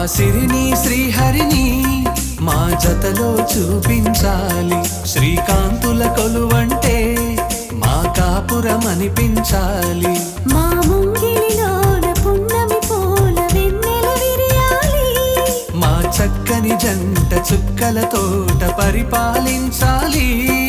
సిరిని శ్రీహరిని మా జతలో చూపించాలి. శ్రీకాంతుల కొలువంటే మా కాపురం అనిపించాలి. మా ముంగిలిలోన పున్నమి పూల వెన్నెల విరియాలి. మా చక్కని జంట చుక్కల తోట పరిపాలించాలి.